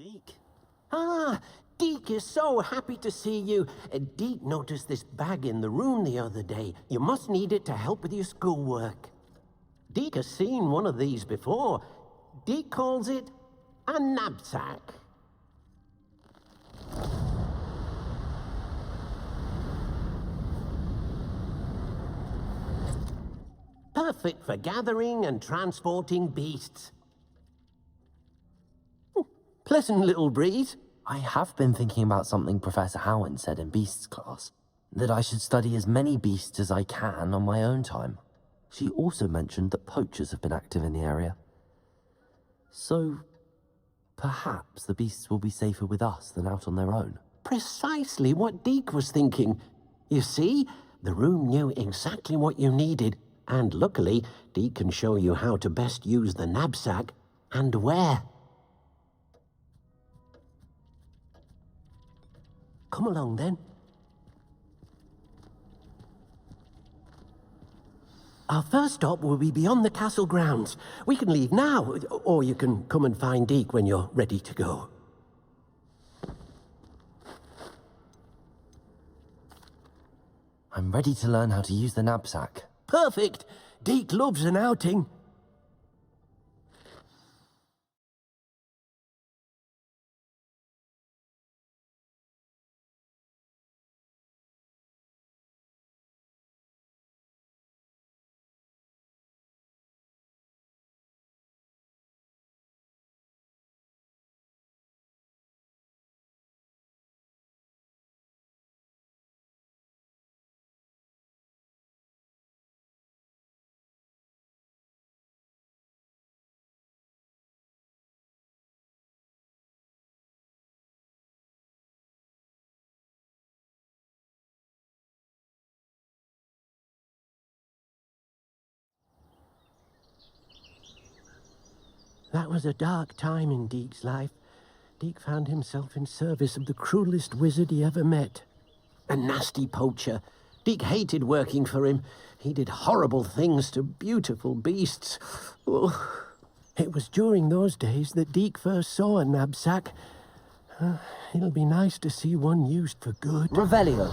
Deke. Ah, Deke is so happy to see you. Deke noticed this bag in the room the other day. You must need it to help with your schoolwork. Deke has seen one of these before. Deke calls it a knapsack. Perfect for gathering and transporting beasts. Pleasant little breeze. I have been thinking about something Professor Howard said in Beasts class, that I should study as many beasts as I can on my own time. She also mentioned that poachers have been active in the area. So, perhaps the beasts will be safer with us than out on their own. Precisely what Deke was thinking. You see, the room knew exactly what you needed, and luckily, Deke can show you how to best use the knapsack and where. Come along, then. Our first stop will be beyond the castle grounds. We can leave now, or you can come and find Deke when you're ready to go. I'm ready to learn how to use the knapsack. Perfect! Deke loves an outing. That was a dark time in Deke's life. Deke found himself in service of the cruelest wizard he ever met. A nasty poacher. Deke hated working for him. He did horrible things to beautiful beasts. Oh. It was during those days that Deke first saw a knapsack. It'll be nice to see one used for good. Revelio.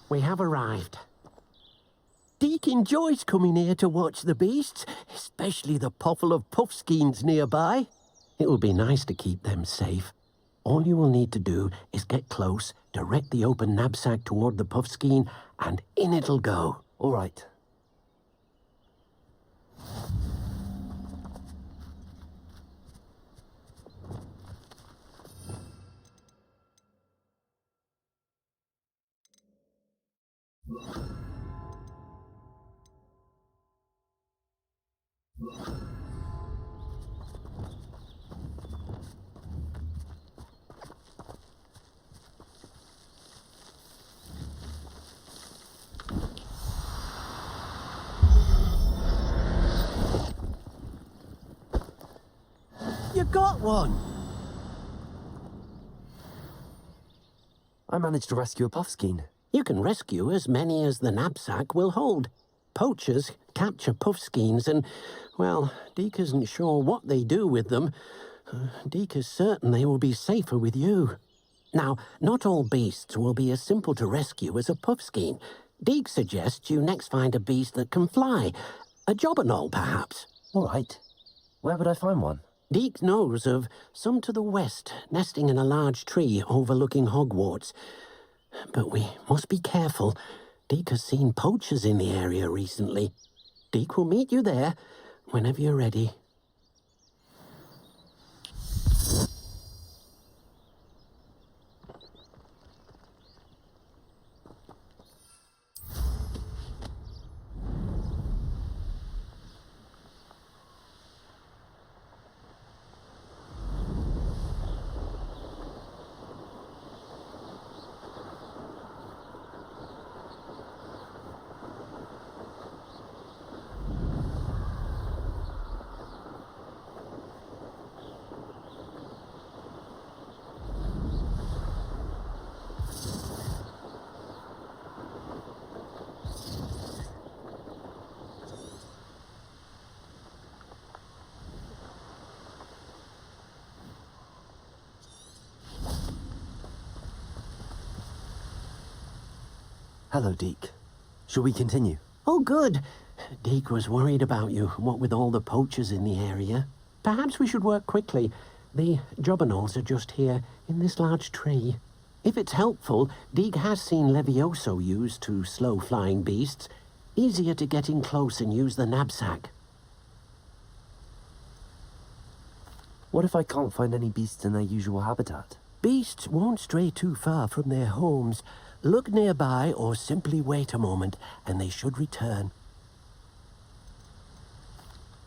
We have arrived. Deke enjoys coming here to watch the beasts, especially the pottle of puffskeins nearby. It will be nice to keep them safe. All you will need to do is get close, direct the open knapsack toward the puffskein, and in it'll go. All right. You got one! I managed to rescue a puffskein. You can rescue as many as the knapsack will hold. Poachers capture puffskeins and, well, Deke isn't sure what they do with them. Deke is certain they will be safer with you. Now, not all beasts will be as simple to rescue as a puffskein. Deke suggests you next find a beast that can fly. A jobberknoll, perhaps. All right. Where would I find one? Deke knows of some to the west, nesting in a large tree overlooking Hogwarts. But we must be careful. Deke has seen poachers in the area recently. Deke will meet you there whenever you're ready. Hello, Deke. Shall we continue? Oh, good. Deke was worried about you, what with all the poachers in the area. Perhaps we should work quickly. The jobberknolls are just here, in this large tree. If it's helpful, Deke has seen Levioso used to slow flying beasts. Easier to get in close and use the knapsack. What if I can't find any beasts in their usual habitat? Beasts won't stray too far from their homes. Look nearby or simply wait a moment, and they should return.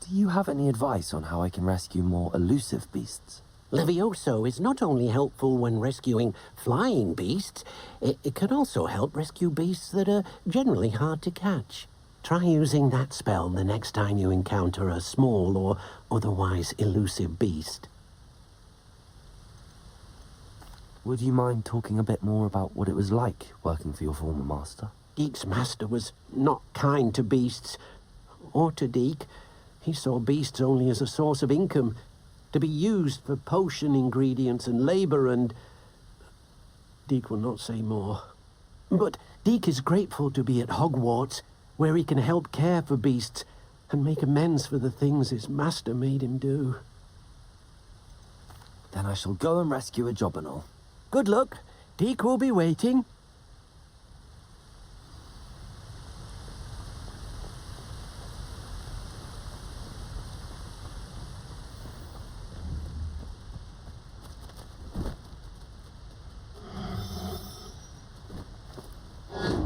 Do you have any advice on how I can rescue more elusive beasts? Levioso is not only helpful when rescuing flying beasts, it can also help rescue beasts that are generally hard to catch. Try using that spell the next time you encounter a small or otherwise elusive beast. Would you mind talking a bit more about what it was like working for your former master? Deke's master was not kind to beasts, or to Deke. He saw beasts only as a source of income, to be used for potion ingredients and labor, and Deke will not say more. But Deke is grateful to be at Hogwarts, where he can help care for beasts and make amends for the things his master made him do. Then I shall go and rescue a jobberknoll. Good luck. Deke will be waiting.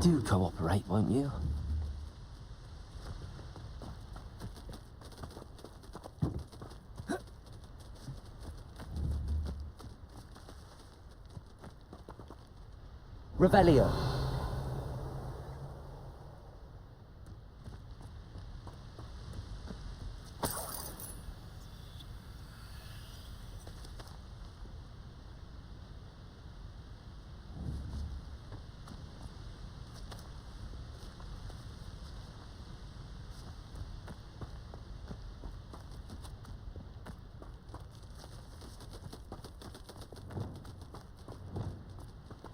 Do cooperate, won't you? Revelio.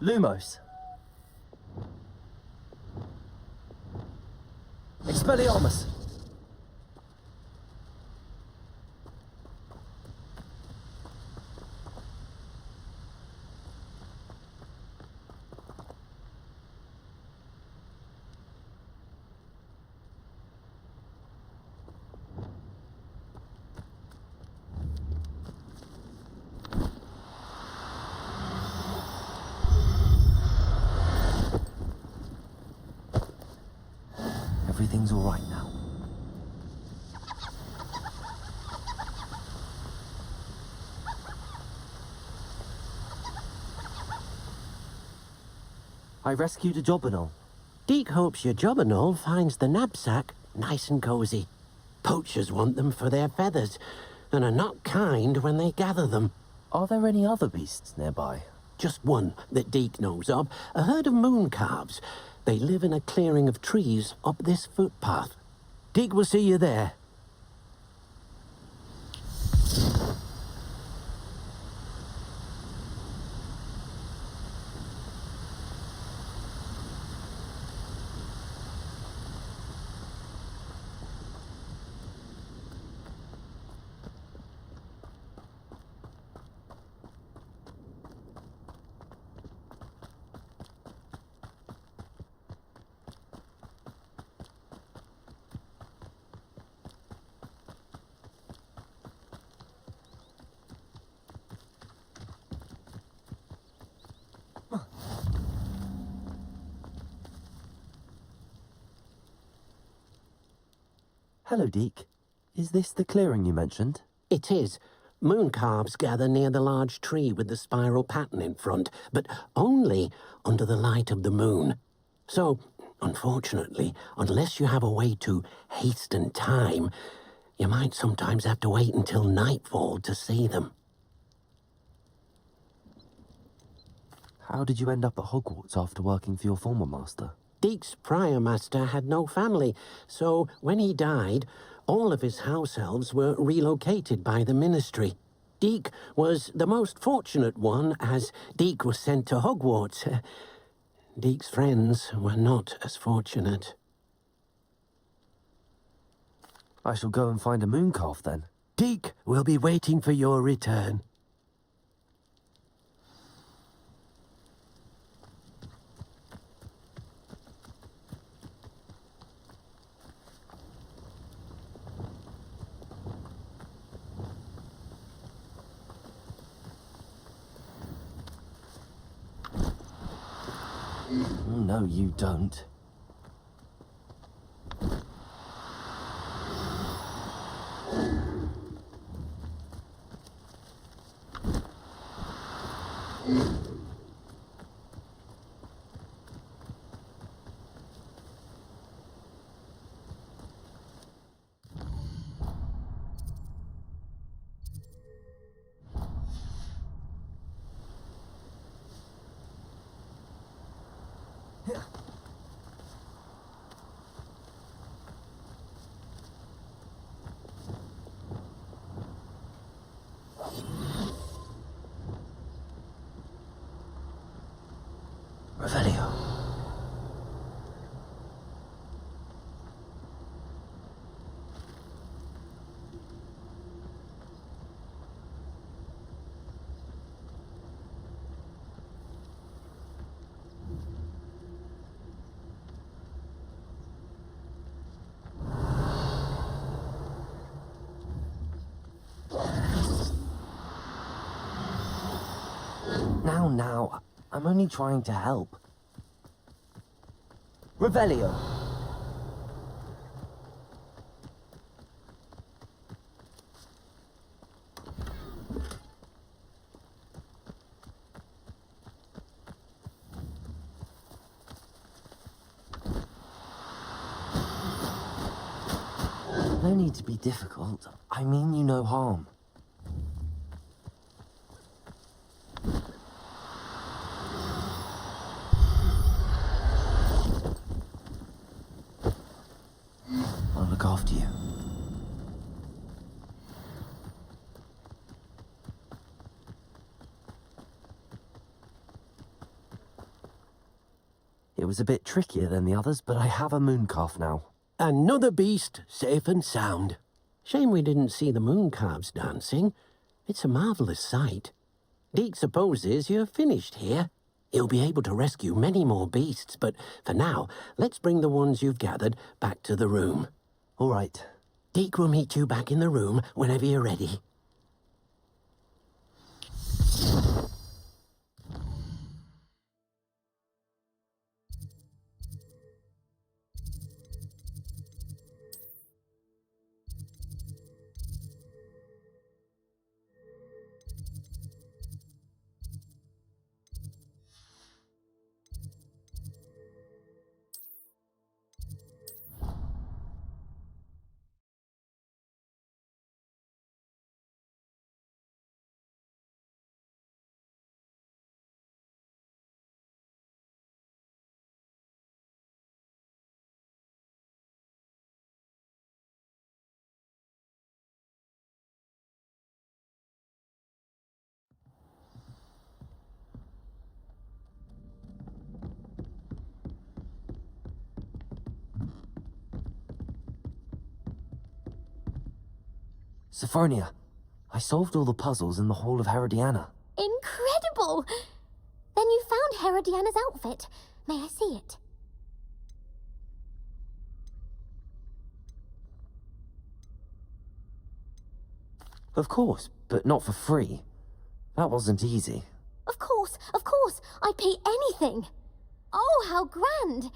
Lumos. Expelliarmus. Everything's all right now. I rescued a jobberknoll. Deke hopes your jobberknoll finds the knapsack nice and cozy. Poachers want them for their feathers, and are not kind when they gather them. Are there any other beasts nearby? Just one that Deke knows of, a herd of moon calves. They live in a clearing of trees up this footpath. Deke will see you there. Hello, Deke. Is this the clearing you mentioned? It is. Moon calves gather near the large tree with the spiral pattern in front, but only under the light of the moon. So, unfortunately, unless you have a way to hasten time, you might sometimes have to wait until nightfall to see them. How did you end up at Hogwarts after working for your former master? Deke's prior master had no family, so when he died, all of his house elves were relocated by the ministry. Deke was the most fortunate one, as Deke was sent to Hogwarts. Deke's friends were not as fortunate. I shall go and find a moon calf then. Deke will be waiting for your return. No, you don't. Revelio. Now, I'm only trying to help. Revelio. No need to be difficult. I mean you no harm. I'll look after you. It was a bit trickier than the others, but I have a moon calf now. Another beast, safe and sound. Shame we didn't see the moon calves dancing. It's a marvelous sight. Deke supposes you're finished here. He'll be able to rescue many more beasts, but for now, let's bring the ones you've gathered back to the room. All right. Deke will meet you back in the room whenever you're ready. Sophronia, I solved all the puzzles in the Hall of Herodiana. Incredible! Then you found Herodiana's outfit. May I see it? Of course, but not for free. That wasn't easy. Of course, I'd pay anything. Oh, how grand!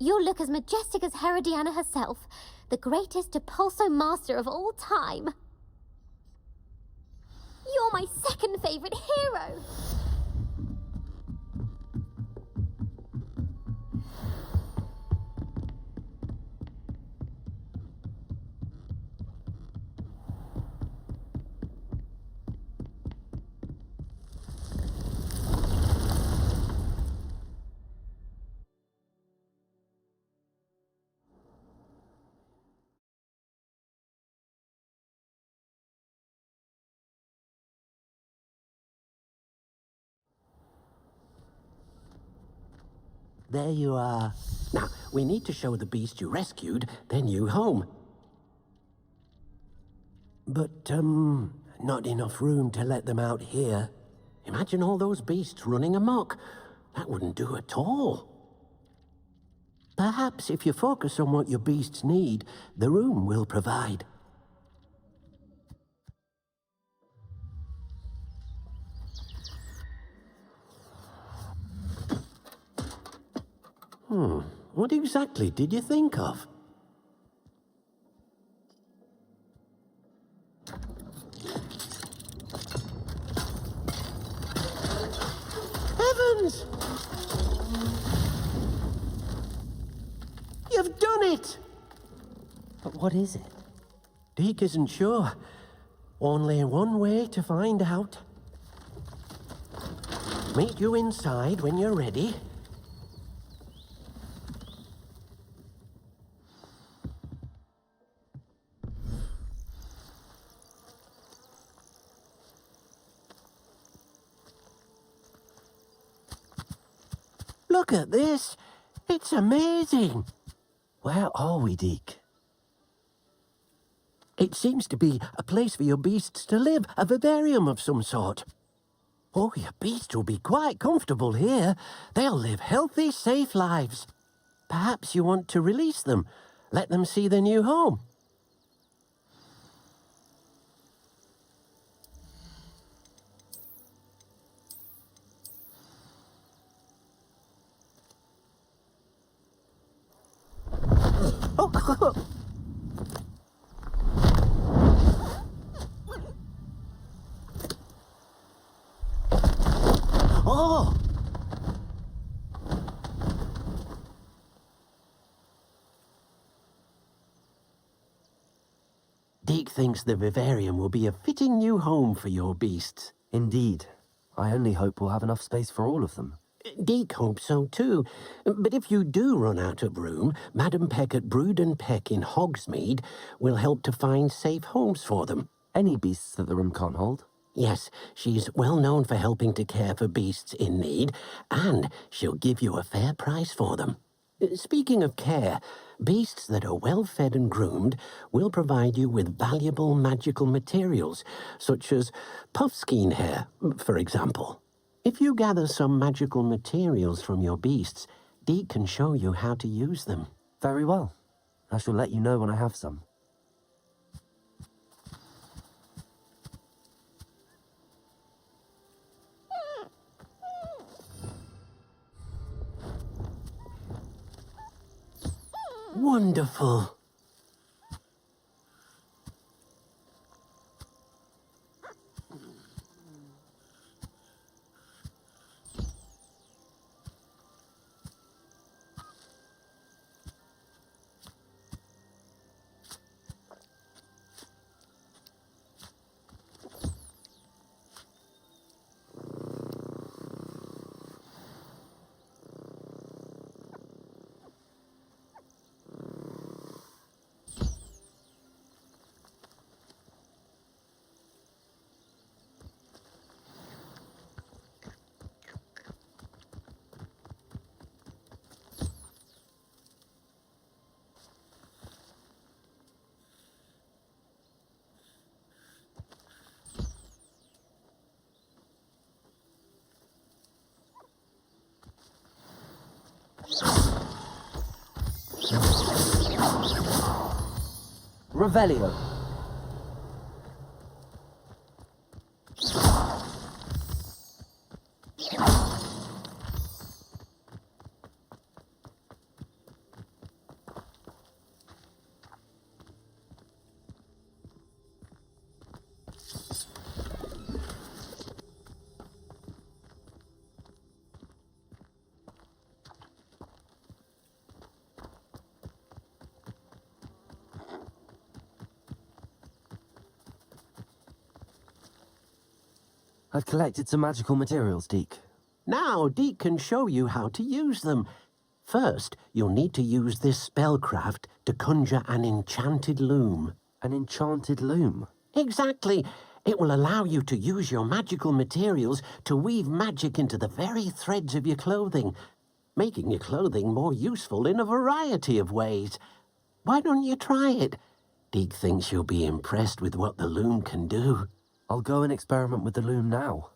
You'll look as majestic as Herodiana herself, the greatest Depulso master of all time. You're my second favorite hero! There you are. Now, we need to show the beast you rescued their new home. But, not enough room to let them out here. Imagine all those beasts running amok. That wouldn't do at all. Perhaps if you focus on what your beasts need, the room will provide. What exactly did you think of? Heavens! You've done it! But what is it? Deke isn't sure. Only one way to find out. Meet you inside when you're ready. Look at this. It's amazing. Where are we, Deke? It seems to be a place for your beasts to live, a vivarium of some sort. Oh, your beasts will be quite comfortable here. They'll live healthy, safe lives. Perhaps you want to release them, let them see their new home. Oh, oh! Deke thinks the vivarium will be a fitting new home for your beasts. Indeed. I only hope we'll have enough space for all of them. Deke hopes so too. But if you do run out of room, Madam Peck at Brood and Peck in Hogsmeade will help to find safe homes for them. Any beasts that the room can't hold? Yes, she's well known for helping to care for beasts in need, and she'll give you a fair price for them. Speaking of care, beasts that are well fed and groomed will provide you with valuable magical materials, such as puffskein hair, for example. If you gather some magical materials from your beasts, Deke can show you how to use them. Very well. I shall let you know when I have some. Wonderful. Revelio. I've collected some magical materials, Deke. Now Deke can show you how to use them. First, you'll need to use this spellcraft to conjure an enchanted loom. An enchanted loom? Exactly. It will allow you to use your magical materials to weave magic into the very threads of your clothing. making your clothing more useful in a variety of ways. Why don't you try it? Deke thinks you'll be impressed with what the loom can do. I'll go and experiment with the loom now.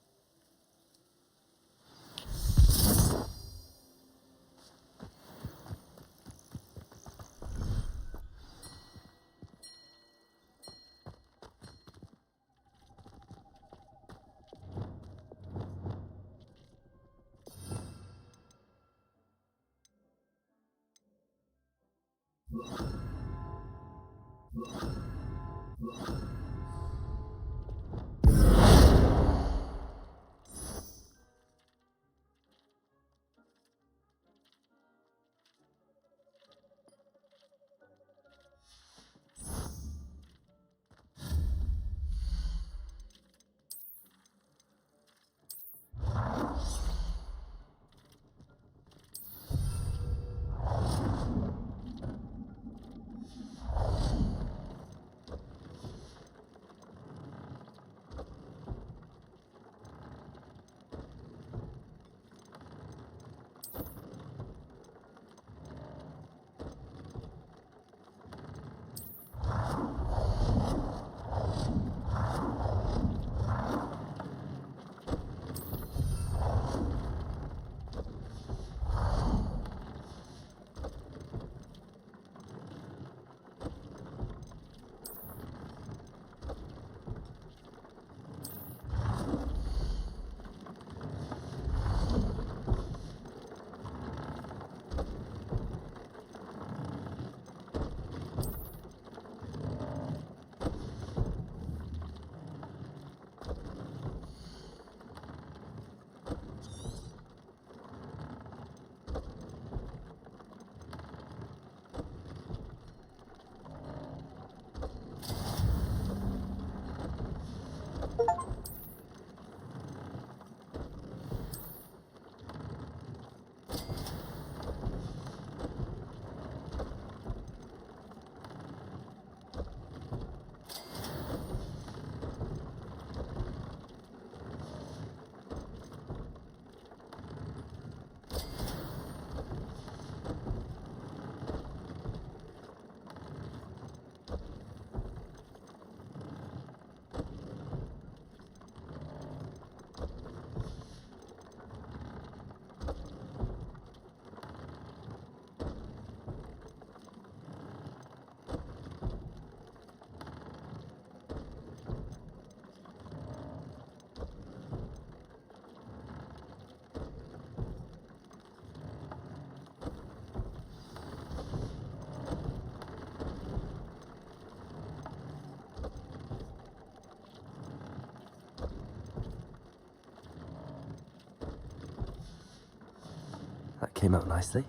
That came out nicely.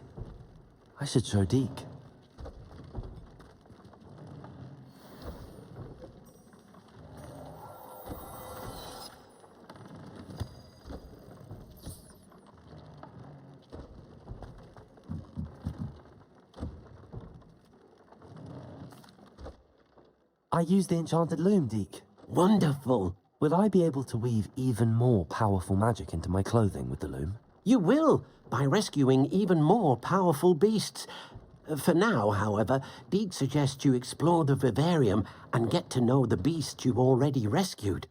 I should show Deke. I used the enchanted loom, Deke. Wonderful. Will I be able to weave even more powerful magic into my clothing with the loom? You will, by rescuing even more powerful beasts. For now, however, Deke suggests you explore the vivarium and get to know the beasts you've already rescued.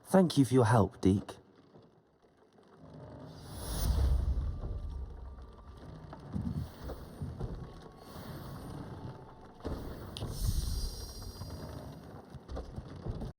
Thank you for your help, Deke.